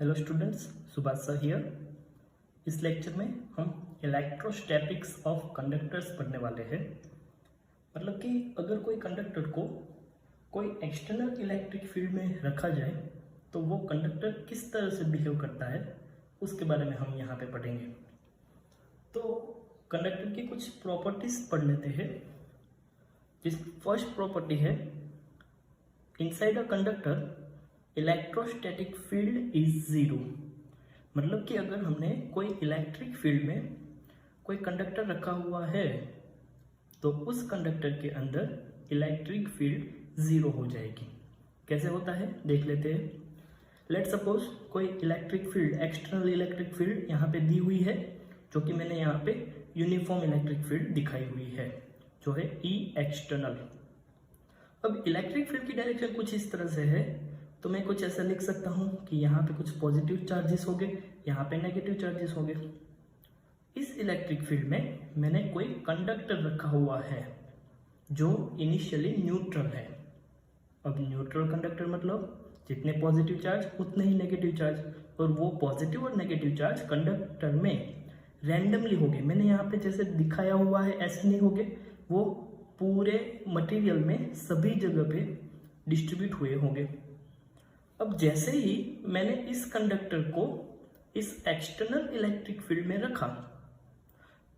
Hello students, Subhash sir here. इस lecture में हम इलेक्ट्रोस्टैटिक्स ऑफ कंडक्टर्स पढ़ने वाले हैं। मतलब कि अगर कोई कंडक्टर को कोई एक्सटर्नल इलेक्ट्रिक फील्ड में रखा जाए तो वो कंडक्टर किस तरह से बिहेव करता है उसके बारे में हम यहाँ पे पढ़ेंगे। तो कंडक्टर की कुछ प्रॉपर्टीज पढ़ लेते हैं। जिस फर्स्ट प्रॉपर्टी है, inside a conductor electrostatic field is zero. मतलब कि अगर हमने कोई इलेक्ट्रिक फील्ड में कोई कंडक्टर रखा हुआ है तो उस कंडक्टर के अंदर इलेक्ट्रिक फील्ड जीरो हो जाएगी। कैसे होता है देख लेते हैं। लेट सपोज कोई electric field, external electric field यहाँ पे दी हुई है, जो कि मैंने यहाँ पे यूनिफॉर्म इलेक्ट्रिक फील्ड दिखाई हुई है, जो है ई एक्सटर्नल। अब इलेक्ट्रिक फील्ड की डायरेक्शन कुछ इस तरह से है, तो मैं कुछ ऐसा लिख सकता हूँ कि यहाँ पे कुछ पॉजिटिव चार्जेस हो गए, यहाँ पे नेगेटिव चार्जेस हो गए। इस इलेक्ट्रिक फील्ड में मैंने कोई कंडक्टर रखा हुआ है जो इनिशियली न्यूट्रल है। अब न्यूट्रल कंडक्टर मतलब जितने पॉजिटिव चार्ज उतने ही नेगेटिव चार्ज, और वो पॉजिटिव और नेगेटिव चार्ज कंडक्टर में रैंडमली हो गए। मैंने यहाँ पे जैसे दिखाया हुआ है ऐसे नहीं हो गए, वो पूरे मटेरियल में सभी जगह पे डिस्ट्रीब्यूट हुए होंगे। अब जैसे ही मैंने इस कंडक्टर को इस एक्सटर्नल इलेक्ट्रिक फील्ड में रखा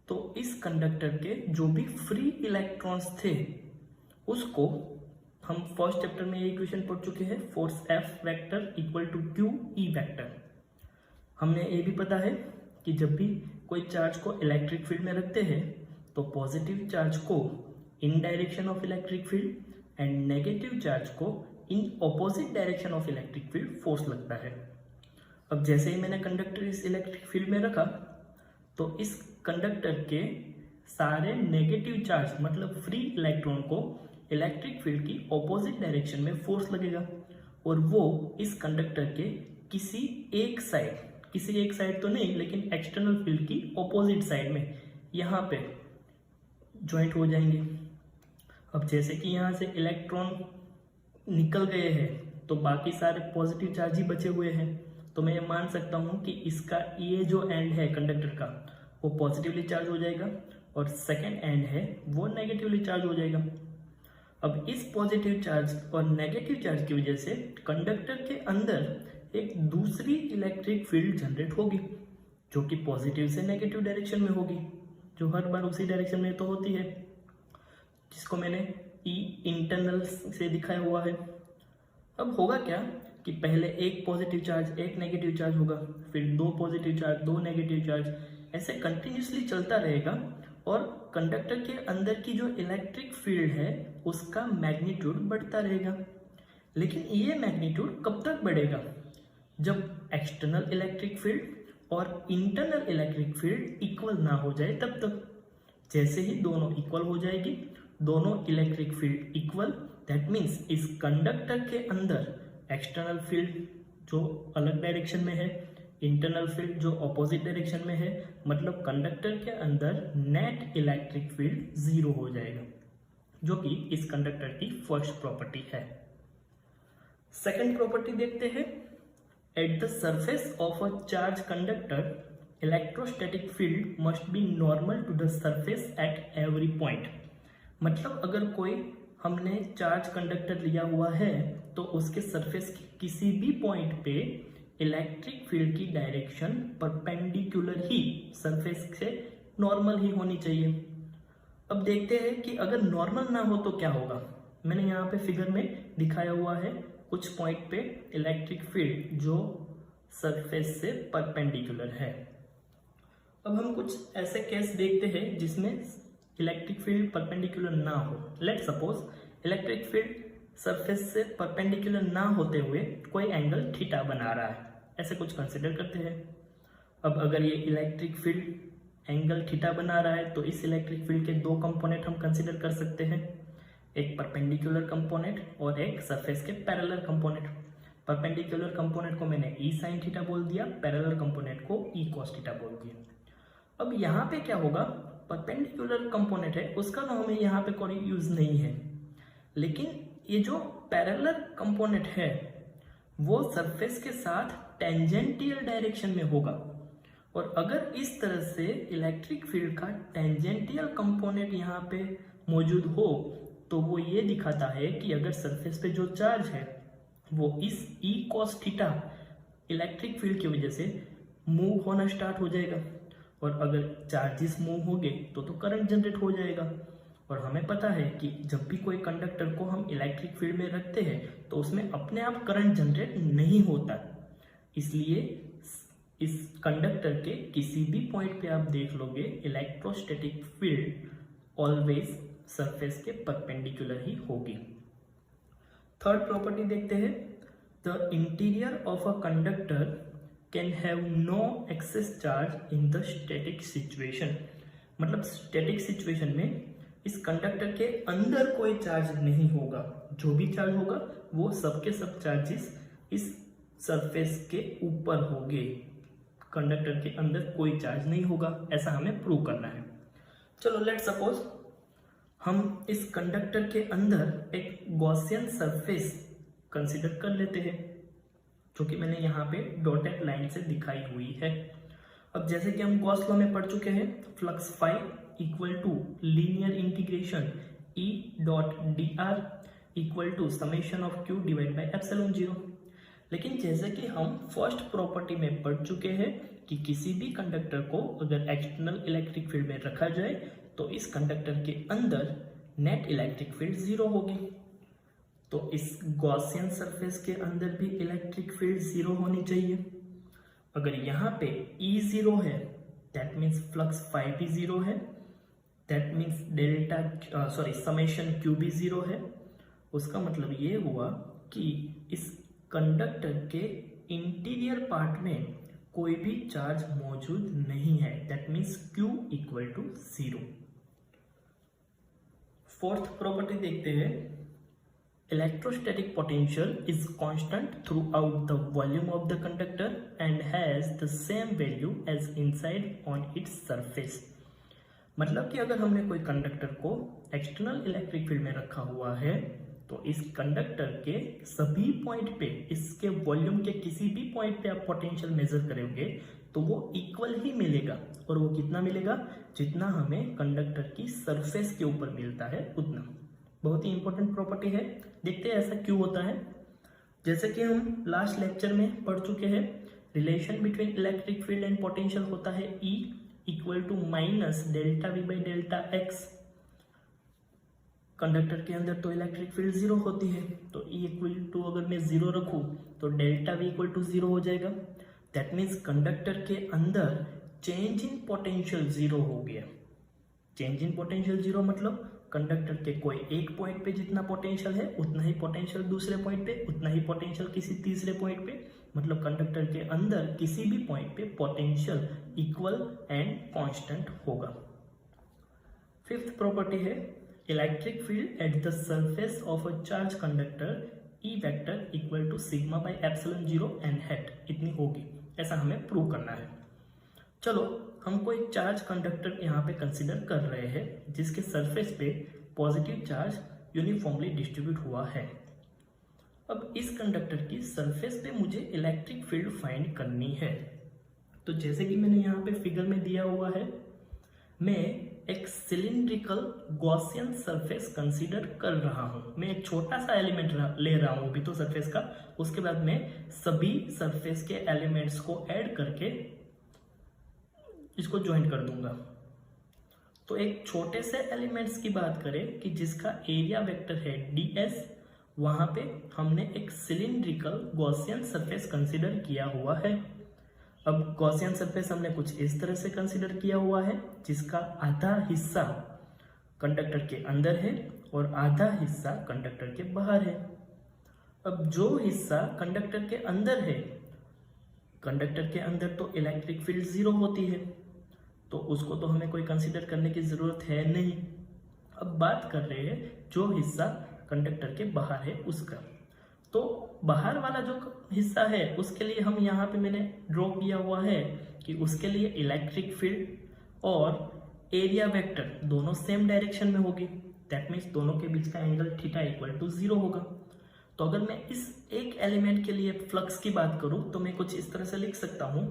तो इस कंडक्टर के जो भी फ्री इलेक्ट्रॉन्स थे उसको हम फर्स्ट चैप्टर में ये इक्वेशन पढ़ चुके हैं, force F vector equal to Q E vector. हमने ये भी पता है कि जब भी कोई चार्ज को इलेक्ट्रिक फील्ड में रखते हैं तो पॉजिटिव चार्ज को in direction of electric field and negative charge को in opposite direction of electric field force लगता है। अब जैसे ही मैंने कंडक्टर इस इलेक्ट्रिक फील्ड में रखा तो इस कंडक्टर के सारे नेगेटिव चार्ज मतलब फ्री इलेक्ट्रॉन को इलेक्ट्रिक फील्ड की ऑपोजिट डायरेक्शन में फोर्स लगेगा, और वो इस कंडक्टर के किसी एक साइड तो नहीं लेकिन एक्सटर्नल फील्ड की ऑपोजिट साइड में यहाँ पे ज्वाइंट हो जाएंगे। अब जैसे कि यहाँ से इलेक्ट्रॉन निकल गए हैं तो बाकी सारे पॉजिटिव चार्ज ही बचे हुए हैं, तो मैं ये मान सकता हूँ कि इसका ये जो एंड है कंडक्टर का वो पॉजिटिवली चार्ज हो जाएगा और सेकेंड एंड है वो नेगेटिवली चार्ज हो जाएगा। अब इस पॉजिटिव चार्ज और नेगेटिव चार्ज की वजह से कंडक्टर के अंदर एक दूसरी इलेक्ट्रिक फील्ड जनरेट होगी जो कि पॉजिटिव से नेगेटिव डायरेक्शन में होगी, जो हर बार उसी डायरेक्शन में तो होती है, जिसको मैंने ई इंटरनल से दिखाया हुआ है। अब होगा क्या कि पहले एक पॉजिटिव चार्ज एक नेगेटिव चार्ज होगा, फिर दो पॉजिटिव चार्ज दो नेगेटिव चार्ज, ऐसे कंटिन्यूसली चलता रहेगा और कंडक्टर के अंदर की जो इलेक्ट्रिक फील्ड है उसका मैग्नीट्यूड बढ़ता रहेगा। लेकिन ये मैग्नीट्यूड कब तक बढ़ेगा? जब एक्सटर्नल इलेक्ट्रिक फील्ड और इंटरनल इलेक्ट्रिक फील्ड इक्वल ना हो जाए तब तक। जैसे ही दोनों इक्वल हो जाएगी, दोनों electric field equal, that means इस कंडक्टर के अंदर एक्सटर्नल फील्ड जो अलग डायरेक्शन में है, इंटरनल फील्ड जो ऑपोजिट डायरेक्शन में है, मतलब कंडक्टर के अंदर नेट इलेक्ट्रिक फील्ड जीरो हो जाएगा, जो कि इस कंडक्टर की फर्स्ट प्रॉपर्टी है। सेकंड प्रॉपर्टी देखते हैं। At the surface of a charge conductor electrostatic field must be normal to the surface at every point. मतलब अगर कोई हमने चार्ज कंडक्टर लिया हुआ है तो उसके सरफेस के किसी भी पॉइंट पे इलेक्ट्रिक फील्ड की डायरेक्शन परपेंडिकुलर ही सरफेस से नॉर्मल ही होनी चाहिए। अब देखते हैं कि अगर नॉर्मल ना हो तो क्या होगा। मैंने यहाँ पे फिगर में दिखाया हुआ है कुछ पॉइंट पे इलेक्ट्रिक फील्ड जो सरफेस से परपेंडिकुलर है। अब हम कुछ ऐसे केस देखते हैं जिसमें इलेक्ट्रिक फील्ड परपेंडिकुलर ना हो। Let suppose electric field surface से परपेंडिकुलर ना होते हुए कोई एंगल थीटा बना रहा है, ऐसे कुछ कंसिडर करते हैं। अब अगर ये इलेक्ट्रिक फील्ड एंगल थीटा बना रहा है तो इस इलेक्ट्रिक फील्ड के दो कंपोनेंट हम कंसिडर कर सकते हैं, एक परपेंडिकुलर कंपोनेंट और एक सरफेस के पैरेलल कंपोनेंट। परपेंडिकुलर कंपोनेंट को मैंने ई साइन थीटा बोल दिया, पैरेलल कंपोनेंट को ई कॉस थीटा बोल दिया। अब यहाँ पे क्या होगा, परपेंडिकुलर कंपोनेंट है उसका तो हमें यहाँ पे कोई यूज नहीं है, लेकिन ये जो पैरेलल कंपोनेंट है वो सरफेस के साथ टेंजेंटियल डायरेक्शन में होगा। और अगर इस तरह से इलेक्ट्रिक फील्ड का टेंजेंटियल कंपोनेंट यहाँ पे मौजूद हो तो वो ये दिखाता है कि अगर सरफेस पे जो चार्ज है वो इस E cos theta electric field की वजह से मूव होना स्टार्ट हो जाएगा। और अगर चार्जेस मूव होंगे तो करंट जनरेट हो जाएगा। और हमें पता है कि जब भी कोई कंडक्टर को हम इलेक्ट्रिक फील्ड में रखते हैं तो उसमें अपने आप करंट जनरेट नहीं होता। इसलिए इस कंडक्टर के किसी भी पॉइंट पे आप देख लोगे इलेक्ट्रोस्टैटिक फील्ड ऑलवेज सरफेस के परपेंडिकुलर ही होगी। थर्ड प्रॉपर्टी देखते हैं, the interior of a conductor can have no excess charge in the static situation. मतलब स्टैटिक सिचुएशन में इस कंडक्टर के अंदर कोई चार्ज नहीं होगा, जो भी चार्ज होगा वो सबके सब चार्जेस इस सरफेस के ऊपर होंगे, कंडक्टर के अंदर कोई चार्ज नहीं होगा। ऐसा हमें प्रूव करना है। चलो लेट सपोज हम इस कंडक्टर के अंदर एक गॉसियन सरफेस कंसीडर कर लेते हैं, जो कि मैंने यहाँ पे डॉटेड लाइन से दिखाई हुई है। अब जैसे कि हम गॉस लॉ में पढ़ चुके हैं, flux phi equal to linear integration E dot dr equal to summation of q divide by epsilon 0। लेकिन जैसे कि हम फर्स्ट प्रॉपर्टी में पढ़ चुके हैं कि किसी भी कंडक्टर को अगर एक्सटर्नल इलेक्ट्रिक फील्ड में रखा जाए तो इस कंडक्टर के अंदर नेट इलेक्ट्रिक फील्ड 0 होगी। तो इस गॉसियन सरफेस के अंदर भी इलेक्ट्रिक फील्ड 0 होनी चाहिए। अगर यहाँ पे E 0 है दैट मीन्स फ्लक्स फाई भी 0 है, that means delta summation Q भी 0 है। उसका मतलब ये हुआ कि इस कंडक्टर के इंटीरियर पार्ट में कोई भी चार्ज मौजूद नहीं है, that means Q equal to 0। Fourth property देखते हैं, electrostatic potential is constant throughout the volume of the conductor and has the same value as inside on its surface. मतलब कि अगर हमने कोई कंडक्टर को एक्सटर्नल इलेक्ट्रिक फील्ड में रखा हुआ है तो इस कंडक्टर के सभी पॉइंट पे, इसके वॉल्यूम के किसी भी पॉइंट पे आप पोटेंशियल मेजर करोगे तो वो इक्वल ही मिलेगा। और वो कितना मिलेगा, जितना हमें कंडक्टर की सरफेस के ऊपर मिलता है उतना। बहुत ही इंपॉर्टेंट प्रॉपर्टी है। देखते हैं ऐसा क्यों होता है। जैसे कि हम लास्ट लेक्चर में पढ़ चुके हैं, relation between electric field and potential होता है E equal to minus delta V by delta x. Conductor के अंदर तो इलेक्ट्रिक फील्ड 0 होती है, तो E इक्वल टू अगर मैं 0 रखूँ तो डेल्टा वी इक्वल टू 0 हो जाएगा। दैट मीन्स कंडक्टर के अंदर चेंज इन पोटेंशियल 0 हो गया। चेंज इन पोटेंशियल 0 मतलब कंडक्टर के कोई एक पॉइंट पे जितना पोटेंशियल है उतना ही पोटेंशियल दूसरे पॉइंट पे, उतना ही पोटेंशियल किसी तीसरे पॉइंट पे। मतलब कंडक्टर के अंदर किसी भी पॉइंट पे पोटेंशियल इक्वल एंड कांस्टेंट होगा। फिफ्थ प्रॉपर्टी है, electric field at the surface of a charge conductor E vector equal to sigma by epsilon 0 and hat इतनी होगी। ऐसा हमें प्रूव करना है। चलो हम कोई चार्ज कंडक्टर यहाँ पे कंसिडर कर रहे हैं जिसके सरफेस पे पॉजिटिव चार्ज यूनिफॉर्मली डिस्ट्रीब्यूट हुआ है। अब इस कंडक्टर की सरफेस पे मुझे इलेक्ट्रिक फील्ड फाइंड करनी है। तो जैसे कि मैंने यहाँ पे फिगर में दिया हुआ है, मैं एक सिलिंड्रिकल गॉसियन सरफेस कंसीडर कर रहा हूँ। मैं एक छोटा सा एलिमेंट ले रहा हूँ अभी तो सरफेस का, उसके बाद मैं सभी सरफेस के एलिमेंट्स को ऐड करके इसको ज्वाइन कर दूंगा। तो एक छोटे से एलिमेंट्स की बात करें कि जिसका एरिया वेक्टर है ds, वहां पे हमने एक सिलिंड्रिकल गॉसियन सरफेस कंसीडर किया हुआ है। अब गॉसियन सरफेस हमने कुछ इस तरह से कंसीडर किया हुआ है जिसका आधा हिस्सा कंडक्टर के अंदर है और आधा हिस्सा कंडक्टर के बाहर है। अब जो हिस्सा कंडक्टर के अंदर है, कंडक्टर के अंदर तो इलेक्ट्रिक फील्ड 0 होती है, तो उसको तो हमें कोई कंसीडर करने की ज़रूरत है नहीं। अब बात कर रहे हैं जो हिस्सा कंडक्टर के बाहर है उसका। तो बाहर वाला जो हिस्सा है उसके लिए हम यहाँ पे मैंने ड्रॉ किया हुआ है कि उसके लिए इलेक्ट्रिक फील्ड और एरिया वेक्टर दोनों सेम डायरेक्शन में होगी। दैट मीन्स दोनों के बीच का एंगल थीटा इक्वल टू 0 होगा। तो अगर मैं इस एक एलिमेंट के लिए फ्लक्स की बात करूं तो मैं कुछ इस तरह से लिख सकता हूं,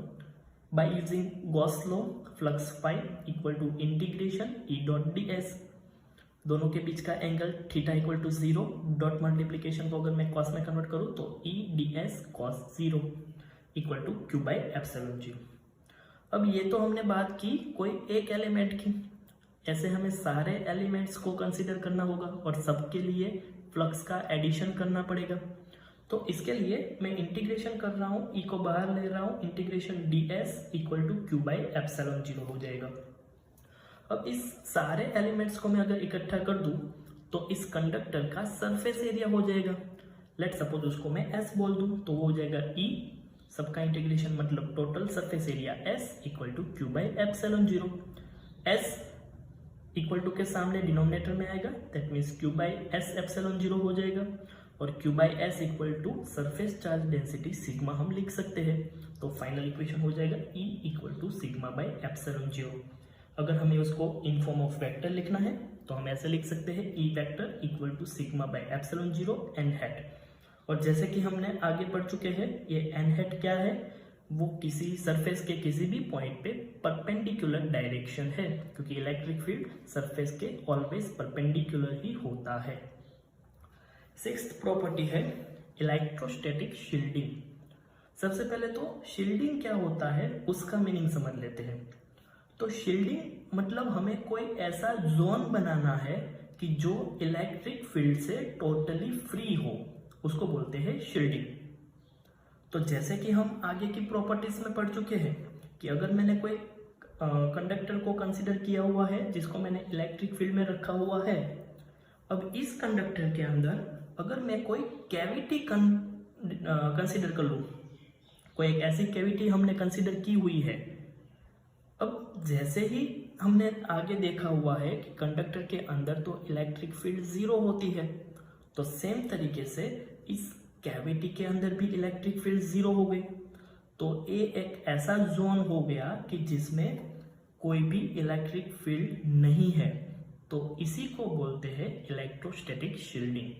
by using Gauss law flux phi equal to integration E dot d s, दोनों के बीच का angle theta equal to 0, dot multiplication को अगर मैं कॉस में कन्वर्ट करूं तो E d s cos 0 equal to Q by epsilon 0। अब ये तो हमने बात की कोई एक एलिमेंट की, ऐसे हमें सारे एलिमेंट्स को कंसीडर करना होगा और सबके लिए फ्लक्स का एडिशन करना पड़ेगा। तो इसके लिए मैं इंटीग्रेशन कर रहा हूँ, ई को बाहर ले रहा हूँ, integration d s equal to Q by epsilon 0 हो जाएगा। अब इस सारे एलिमेंट्स को मैं अगर इकट्ठा कर दूं तो इस कंडक्टर का सरफेस एरिया हो जाएगा। लेट सपोज उसको मैं एस बोल दूं तो वो हो जाएगा ई, सबका इंटीग्रेशन मतलब total surface area S equal to Q by epsilon 0। S equal to के सामने डिनोमिनेटर में आएगा, that means Q by S epsilon 0 हो जाएगा, और Q by S equal to surface charge density sigma हम लिख सकते हैं। तो फाइनल इक्वेशन हो जाएगा E equal to sigma by epsilon 0। अगर हमें उसको इन फॉर्म ऑफ वेक्टर लिखना है तो हम ऐसे लिख सकते हैं E vector equal to sigma by epsilon 0 n hat. और जैसे कि हमने आगे पढ़ चुके हैं, ये एन हैट क्या है, वो किसी सरफेस के किसी भी पॉइंट पे परपेंडिकुलर डायरेक्शन है, क्योंकि इलेक्ट्रिक फील्ड सरफेस के ऑलवेज परपेंडिकुलर ही होता है। सिक्स्थ प्रॉपर्टी है इलेक्ट्रोस्टैटिक शील्डिंग। सबसे पहले तो शील्डिंग क्या होता है उसका मीनिंग समझ लेते हैं। तो शील्डिंग मतलब हमें कोई ऐसा जोन बनाना है कि जो इलेक्ट्रिक फील्ड से टोटली फ्री हो, उसको बोलते हैं शील्डिंग। तो जैसे कि हम आगे की प्रॉपर्टीज में पढ़ चुके हैं कि अगर मैंने कोई कंडक्टर को कंसीडर किया हुआ है जिसको मैंने इलेक्ट्रिक फील्ड में रखा हुआ है, अब इस कंडक्टर के अंदर अगर मैं कोई कैविटी कंसीडर कर लूँ, कोई एक ऐसी कैविटी हमने कंसीडर की हुई है, अब जैसे ही हमने आगे देखा हुआ है कि कंडक्टर के अंदर तो इलेक्ट्रिक फील्ड 0 होती है, तो सेम तरीके से इस कैविटी के अंदर भी इलेक्ट्रिक फील्ड 0 हो गई। तो ये एक ऐसा जोन हो गया कि जिसमें कोई भी इलेक्ट्रिक फील्ड नहीं है, तो इसी को बोलते हैं इलेक्ट्रोस्टैटिक शील्डिंग।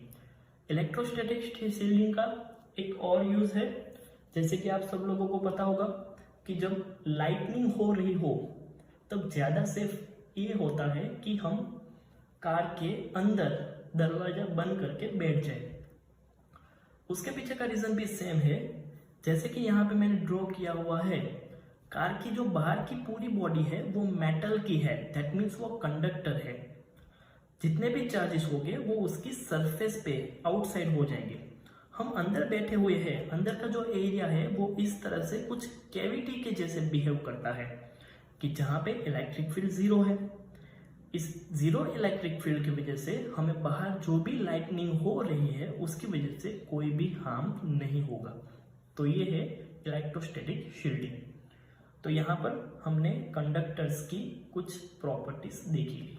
इलेक्ट्रोस्टैटिक शील्डिंग का एक और यूज है, जैसे कि आप सब लोगों को पता होगा कि जब लाइटनिंग हो रही हो तब ज्यादा सेफ ये होता है कि हम कार के अंदर दरवाजा बंद करके बैठ जाए। उसके पीछे का रीजन भी सेम है, जैसे कि यहाँ पे मैंने ड्रॉ किया हुआ है, कार की जो बाहर की पूरी बॉडी है वो मेटल की है, दैट मीन्स वो कंडक्टर है। जितने भी चार्जेस होंगे वो उसकी सरफेस पे आउटसाइड हो जाएंगे। हम अंदर बैठे हुए हैं, अंदर का जो एरिया है वो इस तरह से कुछ कैविटी के जैसे बिहेव करता है कि जहाँ पे इलेक्ट्रिक फील्ड 0 है। इस 0 इलेक्ट्रिक फील्ड की वजह से हमें बाहर जो भी लाइटनिंग हो रही है उसकी वजह से कोई भी हार्म नहीं होगा। तो ये है इलेक्ट्रोस्टैटिक शील्डिंग। तो यहाँ पर हमने कंडक्टर्स की कुछ प्रॉपर्टीज देखी।